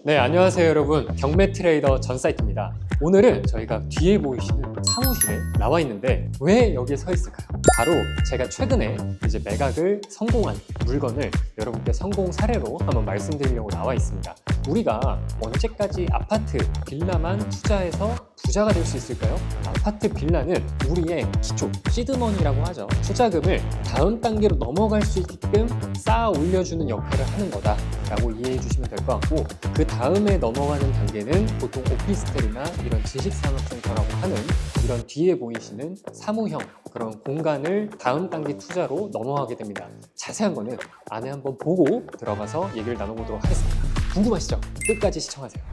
네, 안녕하세요 여러분. 경매 트레이더 전사이트입니다. 오늘은 저희가 뒤에 보이시는 사무실에 나와 있는데 왜 여기에 서 있을까요? 바로 제가 최근에 이제 매각을 성공한 물건을 여러분께 성공 사례로 한번 말씀드리려고 나와 있습니다. 우리가 언제까지 아파트, 빌라만 투자해서 부자가 될 수 있을까요? 아파트, 빌라는 우리의 기초, 시드머니라고 하죠. 투자금을 다음 단계로 넘어갈 수 있게끔 쌓아 올려주는 역할을 하는 거다라고 이해해 주시면 될 것 같고, 그 다음에 넘어가는 단계는 보통 오피스텔이나 이런 지식산업센터라고 하는 이런 뒤에 보이시는 사무형 그런 공간을 다음 단계 투자로 넘어가게 됩니다. 자세한 거는 안에 한번 보고 들어가서 얘기를 나눠보도록 하겠습니다. 궁금하시죠? 끝까지 시청하세요.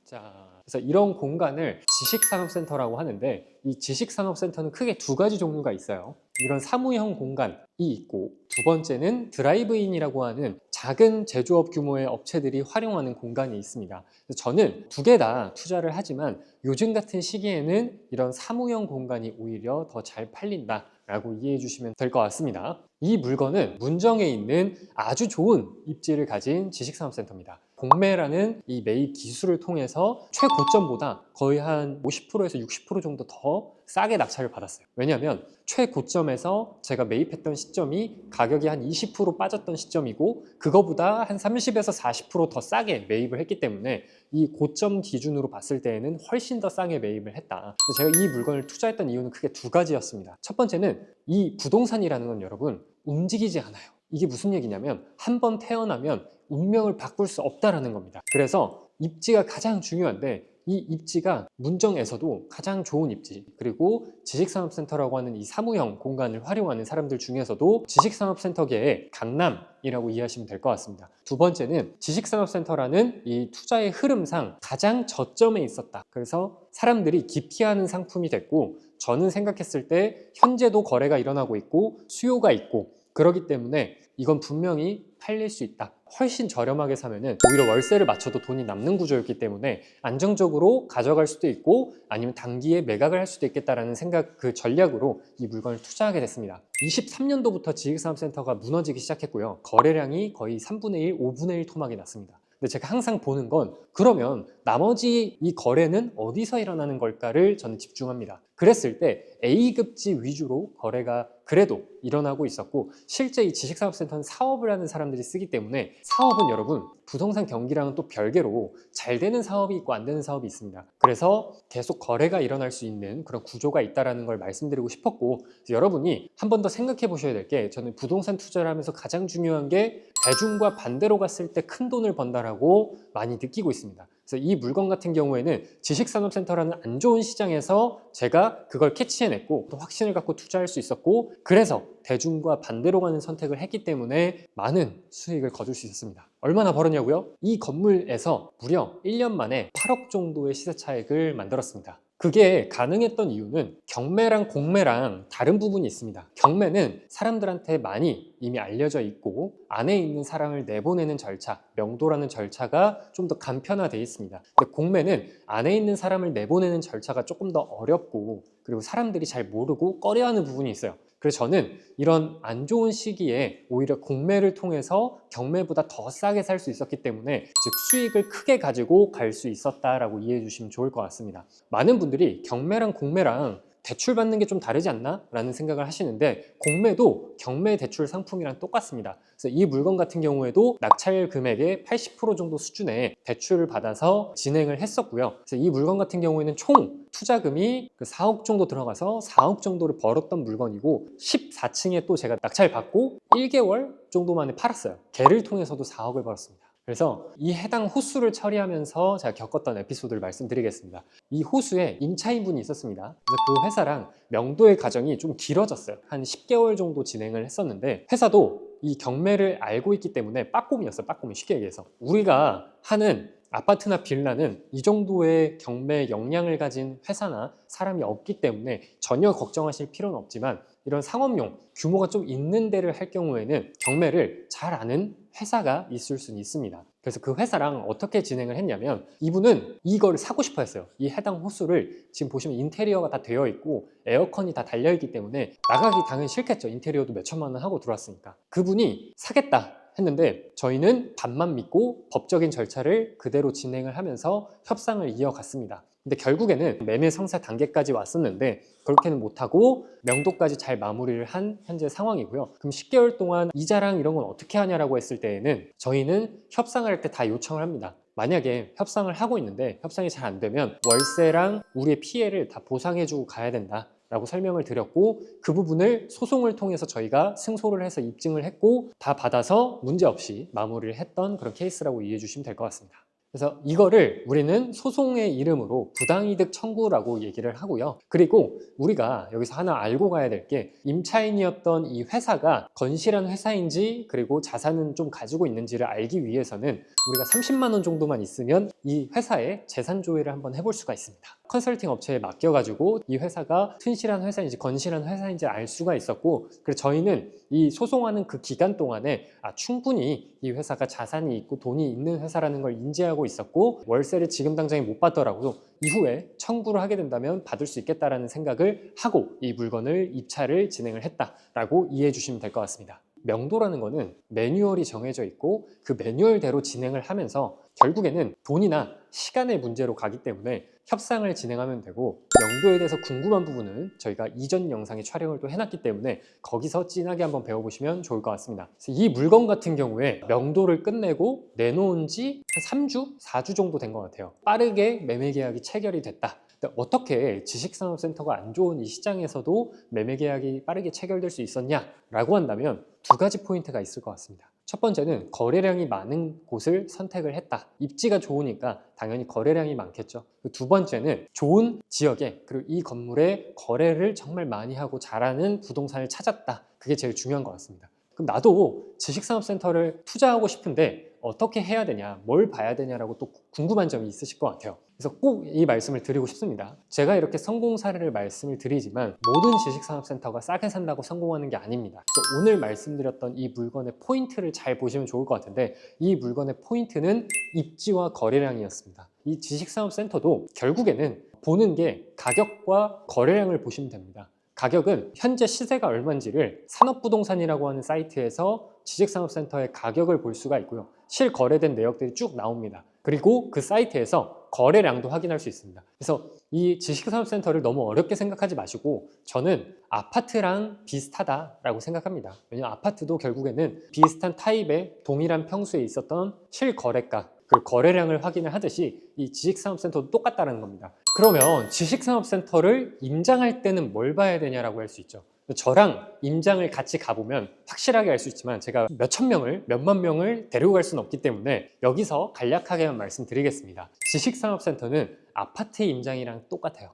자, 그래서 이런 공간을 지식산업센터라고 하는데, 이 지식산업센터는 크게 두 가지 종류가 있어요. 이런 사무형 공간이 있고, 두 번째는 드라이브인이라고 하는 작은 제조업 규모의 업체들이 활용하는 공간이 있습니다. 그래서 저는 두 개 다 투자를 하지만 요즘 같은 시기에는 이런 사무형 공간이 오히려 더 잘 팔린다 라고 이해해 주시면 될 것 같습니다. 이 물건은 문정에 있는 아주 좋은 입지를 가진 지식산업센터입니다. 공매라는 이 매입 기술을 통해서 최고점보다 거의 한 50%에서 60% 정도 더 싸게 낙찰을 받았어요. 왜냐하면 최고점에서 제가 매입했던 시점이 가격이 한 20% 빠졌던 시점이고, 그거보다 한 30에서 40% 더 싸게 매입을 했기 때문에 이 고점 기준으로 봤을 때에는 훨씬 더 싸게 매입을 했다. 제가 이 물건을 투자했던 이유는 크게 두 가지였습니다. 첫 번째는 이 부동산이라는 건 여러분 움직이지 않아요. 이게 무슨 얘기냐면 한 번 태어나면 운명을 바꿀 수 없다라는 겁니다. 그래서 입지가 가장 중요한데, 이 입지가 문정에서도 가장 좋은 입지, 그리고 지식산업센터라고 하는 이 사무형 공간을 활용하는 사람들 중에서도 지식산업센터계의 강남이라고 이해하시면 될 것 같습니다. 두 번째는 지식산업센터라는 이 투자의 흐름상 가장 저점에 있었다. 그래서 사람들이 기피하는 상품이 됐고, 저는 생각했을 때 현재도 거래가 일어나고 있고 수요가 있고, 그렇기 때문에 이건 분명히 팔릴 수 있다. 훨씬 저렴하게 사면은 오히려 월세를 맞춰도 돈이 남는 구조였기 때문에 안정적으로 가져갈 수도 있고, 아니면 단기에 매각을 할 수도 있겠다라는 생각, 그 전략으로 이 물건을 투자하게 됐습니다. 23년도부터 지식산업센터가 무너지기 시작했고요. 거래량이 거의 3분의 1, 5분의 1 토막이 났습니다. 근데 제가 항상 보는 건, 그러면 나머지 이 거래는 어디서 일어나는 걸까를 저는 집중합니다. 그랬을 때 A급지 위주로 거래가 그래도 일어나고 있었고, 실제 이 지식산업센터는 사업을 하는 사람들이 쓰기 때문에, 사업은 여러분 부동산 경기랑은 또 별개로 잘 되는 사업이 있고 안 되는 사업이 있습니다. 그래서 계속 거래가 일어날 수 있는 그런 구조가 있다는 걸 말씀드리고 싶었고, 여러분이 한 번 더 생각해 보셔야 될 게, 저는 부동산 투자를 하면서 가장 중요한 게 대중과 반대로 갔을 때 큰 돈을 번다라고 많이 느끼고 있습니다. 그래서 이 물건 같은 경우에는 지식산업센터라는 안 좋은 시장에서 제가 그걸 캐치해냈고 또 확신을 갖고 투자할 수 있었고, 그래서 대중과 반대로 가는 선택을 했기 때문에 많은 수익을 거둘 수 있었습니다. 얼마나 벌었냐고요? 이 건물에서 무려 1년 만에 8억 정도의 시세 차익을 만들었습니다. 그게 가능했던 이유는 경매랑 공매랑 다른 부분이 있습니다. 경매는 사람들한테 많이 이미 알려져 있고, 안에 있는 사람을 내보내는 절차, 명도라는 절차가 좀 더 간편화되어 있습니다. 근데 공매는 안에 있는 사람을 내보내는 절차가 조금 더 어렵고, 그리고 사람들이 잘 모르고 꺼려하는 부분이 있어요. 그래서 저는 이런 안 좋은 시기에 오히려 공매를 통해서 경매보다 더 싸게 살 수 있었기 때문에, 즉 수익을 크게 가지고 갈 수 있었다라고 이해해 주시면 좋을 것 같습니다. 많은 분들이 경매랑 공매랑 대출 받는 게 좀 다르지 않나? 라는 생각을 하시는데, 공매도 경매 대출 상품이랑 똑같습니다. 그래서 이 물건 같은 경우에도 낙찰 금액의 80% 정도 수준의 대출을 받아서 진행을 했었고요. 그래서 이 물건 같은 경우에는 총 투자금이 4억 정도 들어가서 4억 정도를 벌었던 물건이고, 14층에 또 제가 낙찰 받고 1개월 정도 만에 팔았어요. 걔를 통해서도 4억을 벌었습니다. 그래서 이 해당 호수를 처리하면서 제가 겪었던 에피소드를 말씀드리겠습니다. 이 호수에 임차인분이 있었습니다. 그래서 그 회사랑 명도의 과정이 좀 길어졌어요. 한 10개월 정도 진행을 했었는데, 회사도 이 경매를 알고 있기 때문에 빠꼼이었어요. 빠꼼이, 쉽게 얘기해서. 우리가 하는 아파트나 빌라는 이 정도의 경매 역량을 가진 회사나 사람이 없기 때문에 전혀 걱정하실 필요는 없지만, 이런 상업용 규모가 좀 있는 데를 할 경우에는 경매를 잘 아는 회사가 있을 수는 있습니다. 그래서 그 회사랑 어떻게 진행을 했냐면, 이분은 이거를 사고 싶어 했어요. 이 해당 호수를 지금 보시면 인테리어가 다 되어 있고 에어컨이 다 달려 있기 때문에 나가기 당연히 싫겠죠. 인테리어도 몇 천만 원 하고 들어왔으니까. 그분이 사겠다 했는데 저희는 반만 믿고 법적인 절차를 그대로 진행을 하면서 협상을 이어갔습니다. 근데 결국에는 매매 성사 단계까지 왔었는데 그렇게는 못하고 명도까지 잘 마무리를 한 현재 상황이고요. 그럼 10개월 동안 이자랑 이런 건 어떻게 하냐라고 했을 때에는 저희는 협상을 할 때 다 요청을 합니다. 만약에 협상을 하고 있는데 협상이 잘 안 되면 월세랑 우리의 피해를 다 보상해주고 가야 된다 라고 설명을 드렸고, 그 부분을 소송을 통해서 저희가 승소를 해서 입증을 했고 다 받아서 문제없이 마무리를 했던 그런 케이스라고 이해해 주시면 될 것 같습니다. 그래서 이거를 우리는 소송의 이름으로 부당이득 청구라고 얘기를 하고요. 그리고 우리가 여기서 하나 알고 가야 될 게, 임차인이었던 이 회사가 건실한 회사인지 그리고 자산은 좀 가지고 있는지를 알기 위해서는 우리가 30만 원 정도만 있으면 이 회사의 재산 조회를 한번 해볼 수가 있습니다. 컨설팅 업체에 맡겨가지고 이 회사가 튼실한 회사인지 건실한 회사인지 알 수가 있었고, 그래서 저희는 이 소송하는 그 기간 동안에 충분히 이 회사가 자산이 있고 돈이 있는 회사라는 걸 인지하고 있었고, 월세를 지금 당장에 못 받더라도 이후에 청구를 하게 된다면 받을 수 있겠다라는 생각을 하고 이 물건을 입찰을 진행을 했다라고 이해해 주시면 될 것 같습니다. 명도라는 거는 매뉴얼이 정해져 있고 그 매뉴얼대로 진행을 하면서 결국에는 돈이나 시간의 문제로 가기 때문에 협상을 진행하면 되고, 명도에 대해서 궁금한 부분은 저희가 이전 영상에 촬영을 또 해놨기 때문에 거기서 진하게 한번 배워보시면 좋을 것 같습니다. 그래서 이 물건 같은 경우에 명도를 끝내고 내놓은 지 한 3주? 4주 정도 된 것 같아요. 빠르게 매매 계약이 체결이 됐다. 어떻게 지식산업센터가 안 좋은 이 시장에서도 매매 계약이 빠르게 체결될 수 있었냐라고 한다면 두 가지 포인트가 있을 것 같습니다. 첫 번째는 거래량이 많은 곳을 선택을 했다. 입지가 좋으니까 당연히 거래량이 많겠죠. 두 번째는 좋은 지역에, 그리고 이 건물에 거래를 정말 많이 하고 잘하는 부동산을 찾았다. 그게 제일 중요한 것 같습니다. 그럼 나도 지식산업센터를 투자하고 싶은데 어떻게 해야 되냐, 뭘 봐야 되냐라고 또 궁금한 점이 있으실 것 같아요. 그래서 꼭 이 말씀을 드리고 싶습니다. 제가 이렇게 성공 사례를 말씀을 드리지만 모든 지식산업센터가 싸게 산다고 성공하는 게 아닙니다. 그래서 오늘 말씀드렸던 이 물건의 포인트를 잘 보시면 좋을 것 같은데, 이 물건의 포인트는 입지와 거래량이었습니다. 이 지식산업센터도 결국에는 보는 게 가격과 거래량을 보시면 됩니다. 가격은 현재 시세가 얼마인지를 산업부동산이라고 하는 사이트에서 지식산업센터의 가격을 볼 수가 있고요. 실거래된 내역들이 쭉 나옵니다. 그리고 그 사이트에서 거래량도 확인할 수 있습니다. 그래서 이 지식산업센터를 너무 어렵게 생각하지 마시고, 저는 아파트랑 비슷하다라고 생각합니다. 왜냐하면 아파트도 결국에는 비슷한 타입의 동일한 평수에 있었던 실거래가, 그 거래량을 확인을 하듯이 이 지식산업센터도 똑같다는 겁니다. 그러면 지식산업센터를 임장할 때는 뭘 봐야 되냐라고 할 수 있죠. 저랑 임장을 같이 가보면 확실하게 알 수 있지만 제가 몇천 명을, 몇만 명을 데리고 갈 수는 없기 때문에 여기서 간략하게만 말씀드리겠습니다. 지식산업센터는 아파트 임장이랑 똑같아요.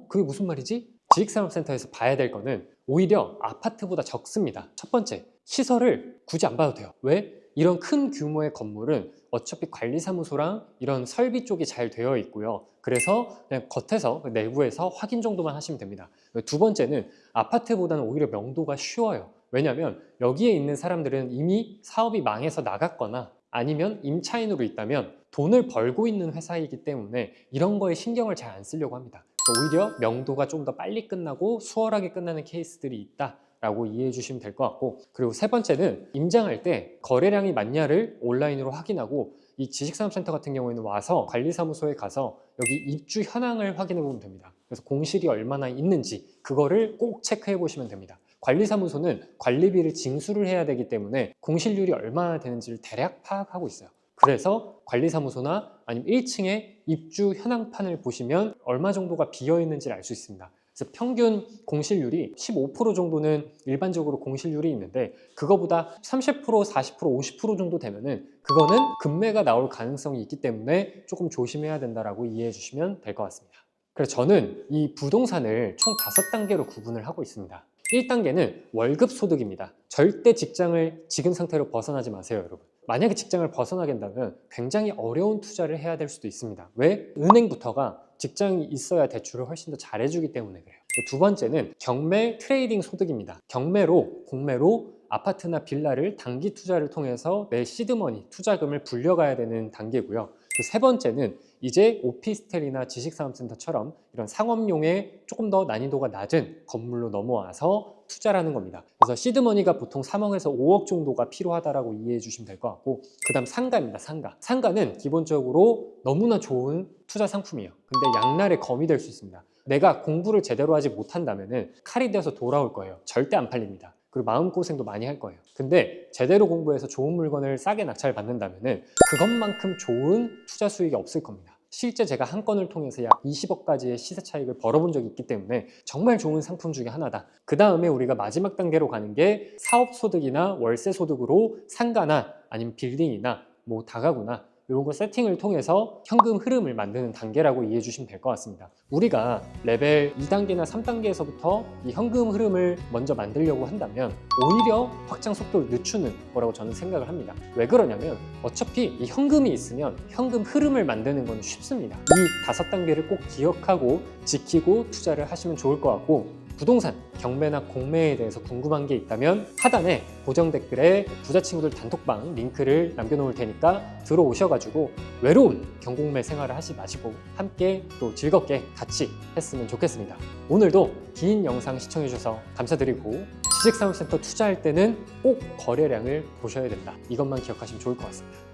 그게 무슨 말이지? 지식산업센터에서 봐야 될 거는 오히려 아파트보다 적습니다. 첫 번째, 시설을 굳이 안 봐도 돼요. 왜? 이런 큰 규모의 건물은 어차피 관리사무소랑 이런 설비 쪽이 잘 되어 있고요. 그래서 그냥 겉에서, 내부에서 확인 정도만 하시면 됩니다. 두 번째는 아파트보다는 오히려 명도가 쉬워요. 왜냐하면 여기에 있는 사람들은 이미 사업이 망해서 나갔거나 아니면 임차인으로 있다면 돈을 벌고 있는 회사이기 때문에 이런 거에 신경을 잘 안 쓰려고 합니다. 오히려 명도가 좀 더 빨리 끝나고 수월하게 끝나는 케이스들이 있다 라고 이해해 주시면 될 것 같고, 그리고 세 번째는 임장할 때 거래량이 많냐를 온라인으로 확인하고, 이 지식산업센터 같은 경우에는 와서 관리사무소에 가서 여기 입주 현황을 확인해 보면 됩니다. 그래서 공실이 얼마나 있는지 그거를 꼭 체크해 보시면 됩니다. 관리사무소는 관리비를 징수를 해야 되기 때문에 공실률이 얼마나 되는지를 대략 파악하고 있어요. 그래서 관리사무소나 아니면 1층에 입주 현황판을 보시면 얼마 정도가 비어 있는지를 알 수 있습니다. 그래서 평균 공실률이 15% 정도는 일반적으로 공실률이 있는데, 그거보다 30%, 40%, 50% 정도 되면은 그거는 급매가 나올 가능성이 있기 때문에 조금 조심해야 된다라고 이해해 주시면 될 것 같습니다. 그래서 저는 이 부동산을 총 5단계로 구분을 하고 있습니다. 1단계는 월급 소득입니다. 절대 직장을 지금 상태로 벗어나지 마세요, 여러분. 만약에 직장을 벗어나게 된다면 굉장히 어려운 투자를 해야 될 수도 있습니다. 왜? 은행부터가 직장이 있어야 대출을 훨씬 더 잘해주기 때문에 그래요. 두 번째는 경매 트레이딩 소득입니다. 경매로, 공매로 아파트나 빌라를 단기 투자를 통해서 내 시드머니, 투자금을 불려가야 되는 단계고요. 그 세 번째는 이제 오피스텔이나 지식산업센터처럼 이런 상업용의 조금 더 난이도가 낮은 건물로 넘어와서 투자라는 겁니다. 그래서 시드머니가 보통 3억에서 5억 정도가 필요하다라고 이해해 주시면 될 것 같고, 그 다음 상가입니다. 상가는 기본적으로 너무나 좋은 투자 상품이에요. 근데 양날의 검이 될 수 있습니다. 내가 공부를 제대로 하지 못한다면 칼이 되어서 돌아올 거예요. 절대 안 팔립니다. 그리고 마음고생도 많이 할 거예요. 근데 제대로 공부해서 좋은 물건을 싸게 낙찰 받는다면 그것만큼 좋은 투자 수익이 없을 겁니다. 실제 제가 한 건을 통해서 약 20억까지의 시세 차익을 벌어본 적이 있기 때문에 정말 좋은 상품 중에 하나다. 그 다음에 우리가 마지막 단계로 가는 게 사업소득이나 월세소득으로 상가나 아니면 빌딩이나 뭐 다가구나 이런 거 세팅을 통해서 현금 흐름을 만드는 단계라고 이해해 주시면 될 것 같습니다. 우리가 레벨 2단계나 3단계에서부터 이 현금 흐름을 먼저 만들려고 한다면 오히려 확장 속도를 늦추는 거라고 저는 생각을 합니다. 왜 그러냐면 어차피 이 현금이 있으면 현금 흐름을 만드는 건 쉽습니다. 이 5단계를 꼭 기억하고 지키고 투자를 하시면 좋을 것 같고, 부동산, 경매나 공매에 대해서 궁금한 게 있다면 하단에 고정 댓글에 부자 친구들 단톡방 링크를 남겨놓을 테니까 들어오셔가지고 외로운 경공매 생활을 하지 마시고 함께 또 즐겁게 같이 했으면 좋겠습니다. 오늘도 긴 영상 시청해주셔서 감사드리고, 지식산업센터 투자할 때는 꼭 거래량을 보셔야 된다. 이것만 기억하시면 좋을 것 같습니다.